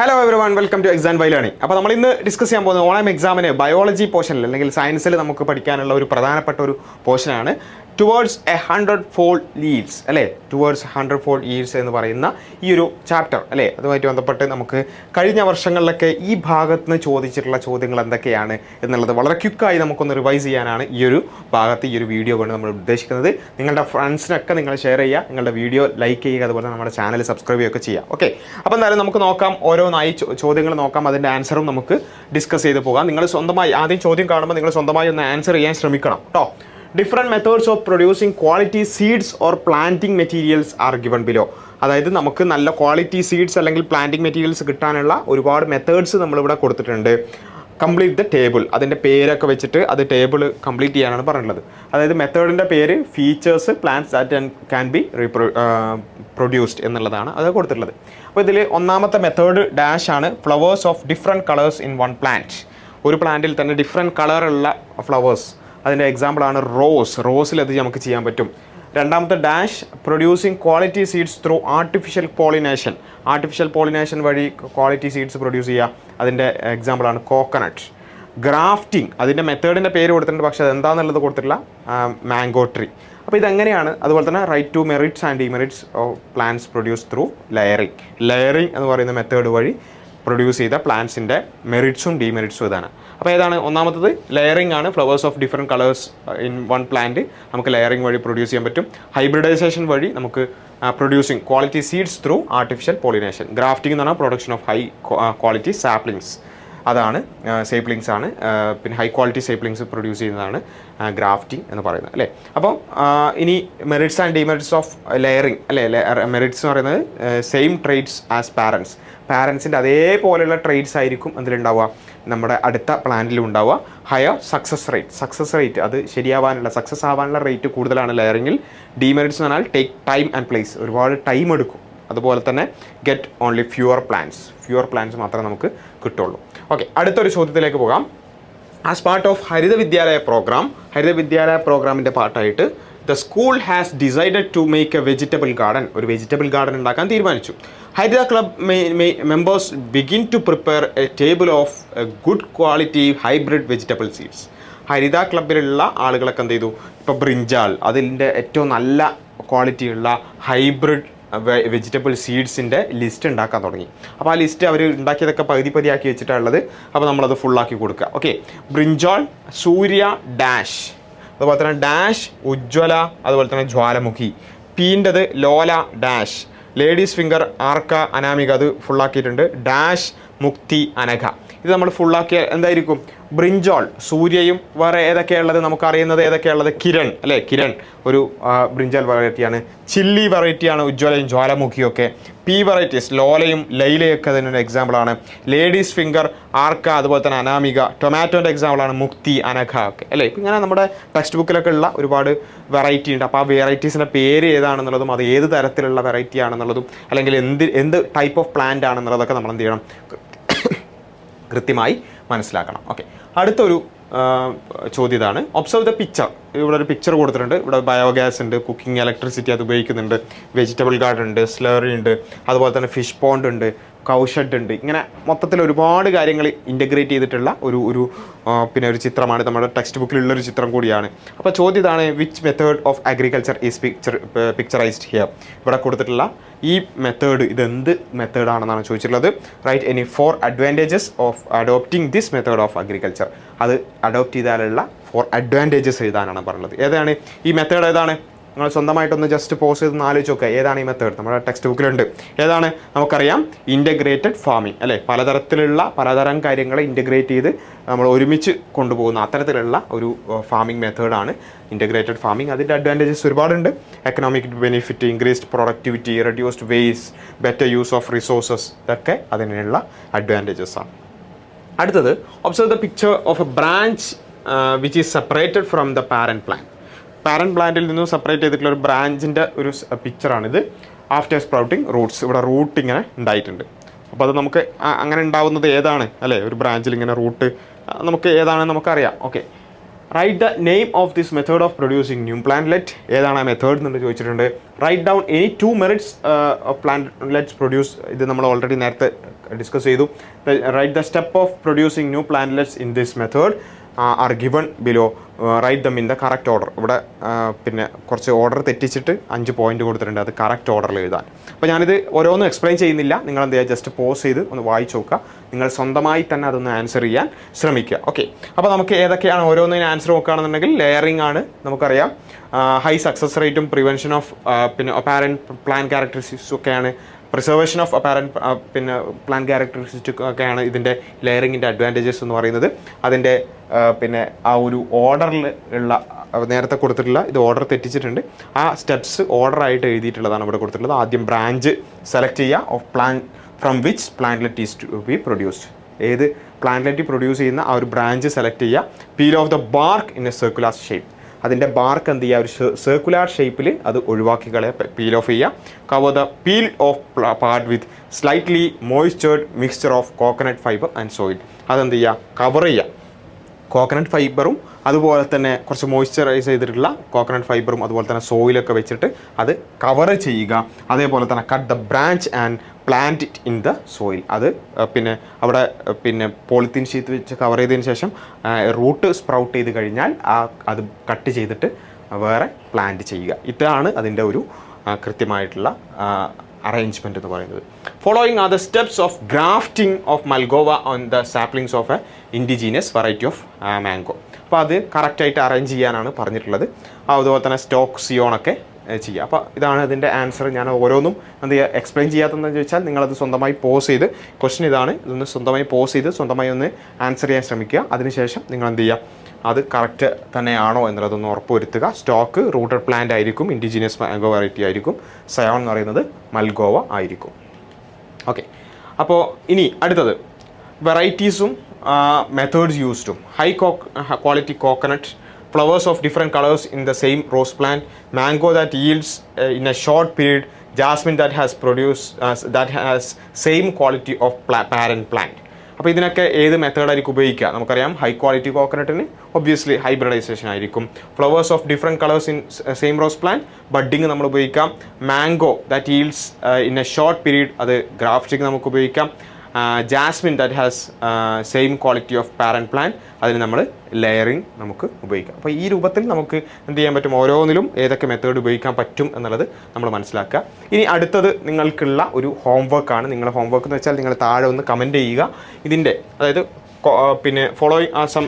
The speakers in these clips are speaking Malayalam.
Hello everyone, welcome to exam by learning. അപ്പോൾ നമ്മൾ ഇന്ന് ഡിസ്കസ് ചെയ്യാൻ പോകുന്നത് ഓണം എക്സാമിന് ബയോളജി പോർഷനിൽ അല്ലെങ്കിൽ സയൻസിൽ നമുക്ക് പഠിക്കാനുള്ള ഒരു പ്രധാനപ്പെട്ട ഒരു പോർഷനാണ് ടുവേർഡ്സ് 100-fold yields അല്ലേ. ടുവേർഡ്സ് 100-fold yields എന്ന് പറയുന്ന ഈ ഒരു ചാപ്റ്റർ അല്ലേ. അതുമായിട്ട് ബന്ധപ്പെട്ട് നമുക്ക് കഴിഞ്ഞ വർഷങ്ങളിലൊക്കെ ഈ ഭാഗത്ത് നിന്ന് ചോദിച്ചിട്ടുള്ള ചോദ്യങ്ങൾ എന്തൊക്കെയാണ് എന്നുള്ളത് വളരെ ക്വിക്കായി നമുക്കൊന്ന് റിവൈസ് ചെയ്യാനാണ് ഈ ഒരു ഭാഗത്ത് ഈ ഒരു വീഡിയോ കൊണ്ട് നമ്മൾ ഉദ്ദേശിക്കുന്നത്. നിങ്ങളുടെ ഫ്രണ്ട്സിനൊക്കെ നിങ്ങൾ ഷെയർ ചെയ്യുക, നിങ്ങളുടെ വീഡിയോ ലൈക്ക് ചെയ്യുക, അതുപോലെ നമ്മുടെ ചാനൽ സബ്സ്ക്രൈബ് ചെയ്യുകയൊക്കെ ചെയ്യുക. ഓക്കെ, അപ്പോൾ എന്തായാലും നമുക്ക് നോക്കാം, ഓരോന്നായി ചോദ്യങ്ങൾ നോക്കാം, അതിൻ്റെ ആൻസറും നമുക്ക് ഡിസ്കസ് ചെയ്ത് പോകാം. നിങ്ങൾ സ്വന്തമായി ആദ്യം ചോദ്യം കാണുമ്പോൾ നിങ്ങൾ സ്വന്തമായി ഒന്ന് ആൻസർ ചെയ്യാൻ ശ്രമിക്കണം കേട്ടോ. Different methods of producing quality seeds or planting materials are given below. അതായത് നമുക്ക് നല്ല ക്വാളിറ്റി സീഡ്സ് അല്ലെങ്കിൽ പ്ലാന്റിംഗ് മെറ്റീരിയൽസ് കിട്ടാനുള്ള ഒരുപാട് മെത്തേഡ്സ് നമ്മളിവിടെ കൊടുത്തിട്ടുണ്ട്. കംപ്ലീറ്റ് ദ ടേബിൾ, അതിൻ്റെ പേരൊക്കെ വെച്ചിട്ട് അത് ടേബിൾ കംപ്ലീറ്റ് ചെയ്യാനാണ് പറഞ്ഞിട്ടുള്ളത്. അതായത് മെത്തേഡിൻ്റെ പേര് features plants that can be produced എന്നുള്ളതാണ് അത് കൊടുത്തിട്ടുള്ളത്. അപ്പോൾ ഇതിൽ ഒന്നാമത്തെ മെത്തേഡ് ഡാഷ് ആണ്, flowers of different colours in one plant. ഒരു പ്ലാന്റിൽ തന്നെ ഡിഫറെൻറ്റ് കളറുള്ള ഫ്ലവേഴ്സ്, അതിൻ്റെ എക്സാമ്പിളാണ് റോസിൽ അത് നമുക്ക് ചെയ്യാൻ പറ്റും. രണ്ടാമത്തെ dash, producing quality seeds through artificial pollination വഴി ക്വാളിറ്റി സീഡ്സ് പ്രൊഡ്യൂസ് ചെയ്യുക, അതിൻ്റെ എക്സാമ്പിളാണ് കോക്കനട്ട്. ഗ്രാഫ്റ്റിംഗ്, അതിൻ്റെ മെത്തേഡിൻ്റെ പേര് കൊടുത്തിട്ടുണ്ട്, പക്ഷേ അതെന്താണെന്നുള്ളത് കൊടുത്തിട്ടില്ല, മാംഗോ ട്രീ. അപ്പോൾ ഇതെങ്ങനെയാണ്. അതുപോലെ തന്നെ write to merits and demerits of plants produce through layering എന്ന് പറയുന്ന മെത്തേഡ് വഴി പ്രൊഡ്യൂസ് ചെയ്ത പ്ലാന്റ്സിൻ്റെ മെറിറ്റ്സും ഡിമെറിറ്റ്സും ഇതാണ്. അപ്പോൾ ഏതാണ് ഒന്നാമത്തത്? ലെയറിംഗ് ആണ്. Flowers of different colours in one plant നമുക്ക് ലെയറിംഗ് വഴി പ്രൊഡ്യൂസ് ചെയ്യാൻ പറ്റും. ഹൈബ്രിഡൈസേഷൻ വഴി നമുക്ക് producing quality seeds through artificial pollination. Grafting എന്ന് പറഞ്ഞാൽ production of high quality saplings, അതാണ് സേപ്ലിങ്സ് ആണ്. പിന്നെ ഹൈ ക്വാളിറ്റി സേപ്ലിങ്സ് പ്രൊഡ്യൂസ് ചെയ്യുന്നതാണ് ഗ്രാഫ്റ്റിംഗ് എന്ന് പറയുന്നത് അല്ലേ. അപ്പോൾ ഇനി merits and demerits of layering അല്ലേ. മെറിറ്റ്സ് എന്ന് പറയുന്നത് സെയിം ട്രേറ്റ്സ് ആസ് പാരൻസിൻ്റെ അതേപോലെയുള്ള ട്രേറ്റ്സ് ആയിരിക്കും അതിലുണ്ടാവുക, നമ്മുടെ അടുത്ത പ്ലാന്റിലും ഉണ്ടാവുക. ഹയർ സക്സസ് റേറ്റ് അത് ശരിയാവാനുള്ള സക്സസ് ആവാനുള്ള റേറ്റ് കൂടുതലാണ് ലെയറിങ്ങിൽ. ഡിമെറിറ്റ്സ് എന്ന് പറഞ്ഞാൽ ടേക്ക് ടൈം ആൻഡ് പ്ലേസ്, ഒരുപാട് ടൈം എടുക്കും. അതുപോലെ തന്നെ ഗെറ്റ് ഓൺലി ഫ്യൂവർ പ്ലാന്റ്സ് മാത്രമേ നമുക്ക് കിട്ടുള്ളൂ. ഓക്കെ, അടുത്തൊരു ചോദ്യത്തിലേക്ക് പോകാം. ആസ് പാർട്ട് ഓഫ് ഹരിത വിദ്യാലയ പ്രോഗ്രാമിൻ്റെ പാർട്ടായിട്ട് the school has decided to make a vegetable garden ഉണ്ടാക്കാൻ തീരുമാനിച്ചു. ഹരിത club members begin to prepare a table of good quality hybrid vegetable seeds. ഹരിത ക്ലബിലുള്ള ആളുകളൊക്കെ എന്ത് ചെയ്തു, ഇപ്പോൾ ബ്രിഞ്ചാൾ അതിൻ്റെ ഏറ്റവും നല്ല ക്വാളിറ്റിയുള്ള ഹൈബ്രിഡ് വെജിറ്റബിൾ സീഡ്സിൻ്റെ ലിസ്റ്റ് ഉണ്ടാക്കാൻ തുടങ്ങി. അപ്പോൾ ആ ലിസ്റ്റ് അവർ ഉണ്ടാക്കിയതൊക്കെ പകുതിയാക്കി വെച്ചിട്ടുള്ളത്. അപ്പോൾ നമ്മളത് ഫുള്ളാക്കി കൊടുക്കുക. ഓക്കെ, ബ്രിഞ്ചാൾ, സൂര്യ ഡാഷ്, അതുപോലെ തന്നെ ഡാഷ് ഉജ്ജ്വല, അതുപോലെ തന്നെ ജ്വാലമുഖി. പീൻ്റെത് ലോല ഡാഷ്, ലേഡീസ് ഫിംഗർ ആർക്ക അനാമിക, അത് ഫുള്ളാക്കിയിട്ടുണ്ട്. ഡാഷ് മുക്തി അനഘ. ഇത് നമ്മൾ ഫുള്ളാക്കിയ എന്തായിരിക്കും? ബ്രിഞ്ചോൾ, സൂര്യയും വേറെ ഏതൊക്കെയുള്ളത് നമുക്കറിയുന്നത് ഏതൊക്കെയുള്ളത്? കിരൺ അല്ലേ, കിരൺ ഒരു ബ്രിഞ്ചാൽ വെറൈറ്റിയാണ്. ചില്ലി വെറൈറ്റിയാണ് ഉജ്ജ്വലയും ജ്വാലമുഖിയൊക്കെ. പി വെറൈറ്റീസ് ലോലയും ലൈലയൊക്കെ അതിനൊരു എക്സാമ്പിളാണ്. ലേഡീസ് ഫിംഗർ ആർക്ക, അതുപോലെ തന്നെ അനാമിക. ടൊമാറ്റോൻ്റെ എക്സാമ്പിളാണ് മുക്തി അനഘ ഒക്കെ അല്ലേ. ഇപ്പം ഇങ്ങനെ നമ്മുടെ ടെക്സ്റ്റ് ബുക്കിലൊക്കെ ഉള്ള ഒരുപാട് വെറൈറ്റി ഉണ്ട്. അപ്പോൾ ആ വെറൈറ്റീസിൻ്റെ പേര് ഏതാണെന്നുള്ളതും അത് ഏത് തരത്തിലുള്ള വെറൈറ്റി ആണെന്നുള്ളതും അല്ലെങ്കിൽ എന്ത് ടൈപ്പ് ഓഫ് പ്ലാന്റ് ആണെന്നുള്ളതൊക്കെ നമ്മൾ എന്ത് ചെയ്യണം, കൃത്യമായി മനസ്സിലാക്കണം. ഓക്കെ, അടുത്തൊരു ചോദ്യം ഇതാണ്. Observe the picture. ഇവിടെ ഒരു പിക്ചർ കൊടുത്തിട്ടുണ്ട്. ഇവിടെ ബയോഗ്യാസ് ഉണ്ട്, കുക്കിംഗ് ഇലക്ട്രിസിറ്റി അത് ഉപയോഗിക്കുന്നുണ്ട്, വെജിറ്റബിൾ ഗാർഡൻ ഉണ്ട്, സ്ലറി ഉണ്ട്, അതുപോലെ തന്നെ ഫിഷ് പോണ്ട് ഉണ്ട്, കൗഷഡ് ഉണ്ട്. ഇങ്ങനെ മൊത്തത്തിൽ ഒരുപാട് കാര്യങ്ങൾ ഇൻ്റഗ്രേറ്റ് ചെയ്തിട്ടുള്ള പിന്നെ ഒരു ചിത്രമാണ്. നമ്മുടെ ടെക്സ്റ്റ് ബുക്കിലുള്ളൊരു ചിത്രം കൂടിയാണ്. അപ്പോൾ ചോദ്യം ഇതാണ്, which method of agriculture is picturised here. ഇവിടെ കൊടുത്തിട്ടുള്ള ഈ മെത്തേഡ് ഇതെന്ത് മെത്തേഡാണെന്നാണ് ചോദിച്ചിട്ടുള്ളത്. Write any 4 advantages of adopting this method of agriculture. അത് അഡോപ്റ്റ് ചെയ്താലുള്ള 4 അഡ്വാൻറ്റേജസ് എഴുതാനാണ് പറഞ്ഞത്. ഏതാണ് ഈ മെത്തേഡ്? ഏതാണ്? നിങ്ങൾ സ്വന്തമായിട്ടൊന്ന് ജസ്റ്റ് പോസ് ചെയ്ത് ആലോചിച്ച് നോക്കുക, ഏതാണ് ഈ മെത്തേഡ്? നമ്മുടെ ടെക്സ്റ്റ് ബുക്കിലുണ്ട്. ഏതാണ്? നമുക്കറിയാം, ഇൻ്റഗ്രേറ്റഡ് ഫാമിംഗ് അല്ലേ. പലതരം കാര്യങ്ങളെ ഇൻ്റഗ്രേറ്റ് ചെയ്ത് നമ്മൾ ഒരുമിച്ച് കൊണ്ടുപോകുന്ന അത്തരത്തിലുള്ള ഒരു ഫാമിംഗ് മെത്തേഡാണ് ഇൻ്റഗ്രേറ്റഡ് ഫാമിംഗ്. അതിൻ്റെ അഡ്വാൻറ്റേജസ് ഒരുപാടുണ്ട്. Economic benefit, increased productivity, reduced waste, better use of resources, ഇതൊക്കെ അതിനുള്ള അഡ്വാൻറ്റേജസ് ആണ്. അടുത്തത്, observe the picture of A branch which is separated from the parent പ്ലാന്റിൽ നിന്നും സെപ്പറേറ്റ് ചെയ്തിട്ടുള്ള ഒരു ബ്രാഞ്ചിൻ്റെ ഒരു പിക്ചറാണിത്. ആഫ്റ്റർ സ്പ്രൗട്ടിങ് റൂട്ട്സ്, ഇവിടെ റൂട്ട് ഇങ്ങനെ ഉണ്ടായിട്ടുണ്ട്. അപ്പോൾ അത് നമുക്ക് അങ്ങനെ ഉണ്ടാവുന്നത് ഏതാണ് അല്ലേ? ഒരു ബ്രാഞ്ചിൽ ഇങ്ങനെ റൂട്ട് നമുക്ക് ഏതാണെന്ന് നമുക്കറിയാം. Okay, write the name of this method of producing new plantlet. ഏതാണ് ആ മെത്തേഡ് എന്ന് ചോദിച്ചിട്ടുണ്ട്. Write down any 2 merits of plantlets produce. ഇത് നമ്മൾ ഓൾറെഡി നേരത്തെ ഡിസ്കസ് ചെയ്തു. Write the step of producing new plantlets in this method are given below, write them in the correct order. ഇവിടെ പിന്നെ കുറച്ച് ഓർഡർ തെറ്റിച്ചിട്ട് 5 പോയിന്റ് കൊടുത്തിട്ടുണ്ട്, അത് കറക്റ്റ് ഓർഡറിൽ എഴുതാൻ. അപ്പോൾ ഞാനിത് ഓരോന്നും എക്സ്പ്ലെയിൻ ചെയ്യുന്നില്ല, നിങ്ങൾ എന്ത് ചെയ്യുക, ജസ്റ്റ് പോസ് ചെയ്ത് ഒന്ന് വായിച്ച് നോക്കുക, നിങ്ങൾ സ്വന്തമായി തന്നെ അതൊന്ന് ആൻസർ ചെയ്യാൻ ശ്രമിക്കുക. ഓക്കെ, അപ്പോൾ നമുക്ക് ഏതൊക്കെയാണ് ഓരോന്നിനും ആൻസർ നോക്കുകയാണെന്നുണ്ടെങ്കിൽ ലെയറിംഗ് ആണ്, നമുക്കറിയാം. ഹൈ സക്സസ് റേറ്റും പ്രിവെൻഷൻ ഓഫ് പിന്നെ അപ്പാരൻറ്റ് പ്ലാൻ ക്യാരക്ടറിസ്റ്റിക്സും ഒക്കെയാണ്, പ്രിസർവേഷൻ ഓഫ് അപ്പാരൻറ്റ് പിന്നെ പ്ലാൻ ക്യാരക്ടറിസ്റ്റിക് ഒക്കെയാണ് ഇതിൻ്റെ ലെയറിങ്ങിൻ്റെ അഡ്വാൻറ്റേജസ് എന്ന് പറയുന്നത്. അതിൻ്റെ പിന്നെ ആ ഒരു ഓർഡറിൽ ഉള്ള നേരത്തെ കൊടുത്തിട്ടുള്ള ഇത് ഓർഡർ തെറ്റിച്ചിട്ടുണ്ട്, ആ സ്റ്റെപ്സ് ഓർഡറായിട്ട് എഴുതിയിട്ടുള്ളതാണ് ഇവിടെ കൊടുത്തിട്ടുള്ളത്. ആദ്യം ബ്രാഞ്ച് സെലക്ട് ചെയ്യുക of plant from which plantlet is to be produced, ഏത് പ്ലാന്റ്ലെറ്റ് പ്രൊഡ്യൂസ് ചെയ്യുന്ന ആ ഒരു ബ്രാഞ്ച് സെലക്ട് ചെയ്യുക. Peel off the bark in a circular shape, അതിൻ്റെ ബാർക്ക് എന്ത് ചെയ്യുക, ഒരു സർക്കുലർ ഷേപ്പിൽ അത് ഒഴിവാക്കി കളയുക, പീൽ ഓഫ് ചെയ്യുക. Cover the peel off part with slightly moistured mixture of coconut fibre and soil, അതെന്ത് ചെയ്യുക, കവർ ചെയ്യുക. കോക്കനട്ട് ഫൈബറും അതുപോലെ തന്നെ കുറച്ച് മോയ്സ്ചറൈസ് ചെയ്തിട്ടുള്ള കോക്കനട്ട് ഫൈബറും അതുപോലെ തന്നെ സോയിലൊക്കെ വെച്ചിട്ട് അത് കവർ ചെയ്യുക. അതേപോലെ തന്നെ cut the branch and plant it in the soil, അത് പിന്നെ അവിടെ പിന്നെ പോളിത്തീൻ ഷീറ്റ് വെച്ച് കവർ ചെയ്തതിന് ശേഷം റൂട്ട് സ്പ്രൗട്ട് ചെയ്ത് കഴിഞ്ഞാൽ അത് കട്ട് ചെയ്തിട്ട് വേറെ പ്ലാന്റ് ചെയ്യുക. ഇതാണ് അതിൻ്റെ ഒരു കൃത്യമായിട്ടുള്ള അറേഞ്ച്മെൻറ്റ് എന്ന് പറയുന്നത്. Following are the steps of grafting of Malgova on the saplings of A indigenous variety of mango. അപ്പോൾ അത് കറക്റ്റായിട്ട് അറേഞ്ച് ചെയ്യാനാണ് പറഞ്ഞിട്ടുള്ളത്. അതുപോലെ തന്നെ സ്റ്റോക്ക് സിയോണൊക്കെ ചെയ്യുക. അപ്പോൾ ഇതാണ് ഇതിൻ്റെ ആൻസർ. ഞാൻ ഓരോന്നും എന്ത് ചെയ്യുക, എക്സ്പ്ലെയിൻ ചെയ്യാത്തതെന്ന് ചോദിച്ചാൽ നിങ്ങളത് സ്വന്തമായി പോസ് ചെയ്ത്, ക്വസ്റ്റ്യൻ ഇതാണ്, ഇതൊന്ന് സ്വന്തമായി പോസ് ചെയ്ത് സ്വന്തമായി ഒന്ന് ആൻസർ ചെയ്യാൻ ശ്രമിക്കുക. അതിനുശേഷം നിങ്ങൾ എന്ത് ചെയ്യുക, അത് കറക്റ്റ് തന്നെയാണോ എന്നുള്ളതൊന്ന് ഉറപ്പ് വരുത്തുക. സ്റ്റോക്ക് റൂട്ടഡ് പ്ലാന്റ് ആയിരിക്കും, ഇൻഡിജീനിയസ് മാംഗോ വെറൈറ്റി ആയിരിക്കും, സയോൺ എന്ന് പറയുന്നത് മൽഗോവ ആയിരിക്കും. ഓക്കെ, അപ്പോൾ ഇനി അടുത്തത് വെറൈറ്റീസും മെത്തേഡ്സ് യൂസ്ഡും. High quality coconut, flowers of different colors in the same rose plant, mango that yields in a short period, jasmine that has same quality of parent plant. അപ്പോൾ ഇതിനൊക്കെ ഏത് മെത്തേഡായിരിക്കും ഉപയോഗിക്കുക? നമുക്കറിയാം ഹൈ ക്വാളിറ്റി കോക്കനട്ടിന് ഒബ്വിയസ്ലി ഹൈബ്രിഡൈസേഷൻ ആയിരിക്കും. Flowers of different colours in same rose plant, budding നമ്മൾ ഉപയോഗിക്കാം. Mango that yields in a short period, അത് ഗ്രാഫ്റ്റിംഗ് നമുക്ക് ഉപയോഗിക്കാം. Jasmine that has same quality of parent plant, അതിന് നമ്മൾ ലെയറിങ് നമുക്ക് ഉപയോഗിക്കാം. അപ്പോൾ ഈ രൂപത്തിൽ നമുക്ക് എന്ത് ചെയ്യാൻ പറ്റും, ഓരോന്നിലും ഏതൊക്കെ മെത്തേഡ് ഉപയോഗിക്കാൻ പറ്റും എന്നുള്ളത് നമ്മൾ മനസ്സിലാക്കുക. ഇനി അടുത്തത് നിങ്ങൾക്കുള്ള ഒരു ഹോംവർക്കാണ്. നിങ്ങളുടെ ഹോംവർക്ക് എന്ന് വെച്ചാൽ നിങ്ങൾ താഴെ ഒന്ന് കമൻറ്റ് ചെയ്യുക ഇതിൻ്റെ, അതായത് പിന്നെ following are some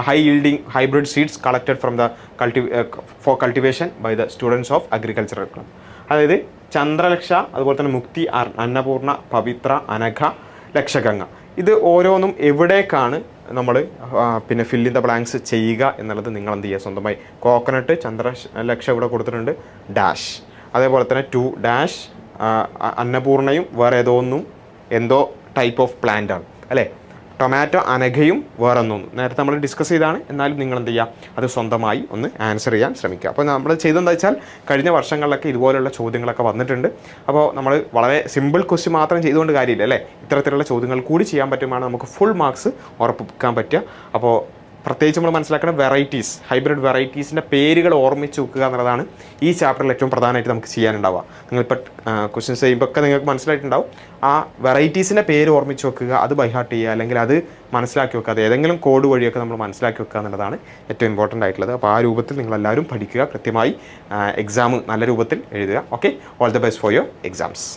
high yielding hybrid seeds collected from the for cultivation by the students of agricultural club. അതായത് ചന്ദ്രലക്ഷ, അതുപോലെ തന്നെ മുക്തി, അന്നപൂർണ, പവിത്ര, അനഘ, ലക്ഷഗംഗ, ഇത് ഓരോന്നും എവിടേക്കാണ് നമ്മൾ പിന്നെ ഫിൽ ഇൻ ദ ബ്ലാങ്ക്സ് ചെയ്യുക എന്നുള്ളത് നിങ്ങൾ എന്ത് ചെയ്യുക, സ്വന്തമായി. കോക്കനട്ട് ചന്ദ്രലക്ഷ ഇവിടെ കൊടുത്തിട്ടുണ്ട്, ഡാഷ്. അതേപോലെ തന്നെ 2 ഡാഷ്, അന്നപൂർണയും വേറെ എന്തോ ടൈപ്പ് ഓഫ് പ്ലാന്റ് ആണ് അല്ലേ. ടൊമാറ്റോ അനഘയും വേറെ ഒന്നും നേരത്തെ നമ്മൾ ഡിസ്കസ് ചെയ്താണ്, എന്നാലും നിങ്ങൾ എന്ത് ചെയ്യുക, അത് സ്വന്തമായി ഒന്ന് ആൻസർ ചെയ്യാൻ ശ്രമിക്കുക. അപ്പോൾ നമ്മൾ ചെയ്തതെന്താ വെച്ചാൽ കഴിഞ്ഞ വർഷങ്ങളിലൊക്കെ ഇതുപോലുള്ള ചോദ്യങ്ങളൊക്കെ വന്നിട്ടുണ്ട്. അപ്പോൾ നമ്മൾ വളരെ സിമ്പിൾ ക്വസ്റ്റ്യൻ മാത്രം ചെയ്തുകൊണ്ട് കാര്യമില്ല അല്ലേ, ഇത്തരത്തിലുള്ള ചോദ്യങ്ങൾ കൂടി ചെയ്യാൻ പറ്റുമാണ് നമുക്ക് ഫുൾ മാർക്സ് ഉറപ്പിക്കാൻ പറ്റുക. അപ്പോൾ പ്രത്യേകിച്ച് നമ്മൾ മനസ്സിലാക്കുന്ന വെറൈറ്റീസ്, ഹൈബ്രിഡ് വെറൈറ്റീസിൻ്റെ പേരുകൾ ഓർമ്മിച്ച് വെക്കുക എന്നുള്ളതാണ് ഈ ചാപ്റ്ററിൽ ഏറ്റവും പ്രധാനമായിട്ട് നമുക്ക് ചെയ്യാനുണ്ടാവുക. നിങ്ങളിപ്പോൾ ക്വസ്റ്റ്യൻസ് ചെയ്യുമ്പോൾ ഒക്കെ നിങ്ങൾക്ക് മനസ്സിലായിട്ടുണ്ടാവും, ആ വെറൈറ്റീസിൻ്റെ പേര് ഓർമ്മിച്ച് വെക്കുക, അത് ബൈഹാർട്ട് ചെയ്യുക, അല്ലെങ്കിൽ അത് മനസ്സിലാക്കി വെക്കുക, അത് ഏതെങ്കിലും കോഡ് വഴിയൊക്കെ നമ്മൾ മനസ്സിലാക്കി വെക്കുക എന്നുള്ളതാണ് ഏറ്റവും ഇമ്പോർട്ടൻ്റ് ആയിട്ടുള്ളത്. അപ്പോൾ ആ രൂപത്തിൽ നിങ്ങളെല്ലാവരും പഠിക്കുക, കൃത്യമായി എക്സാം നല്ല രൂപത്തിൽ എഴുതുക. Okay, all the best for your exams.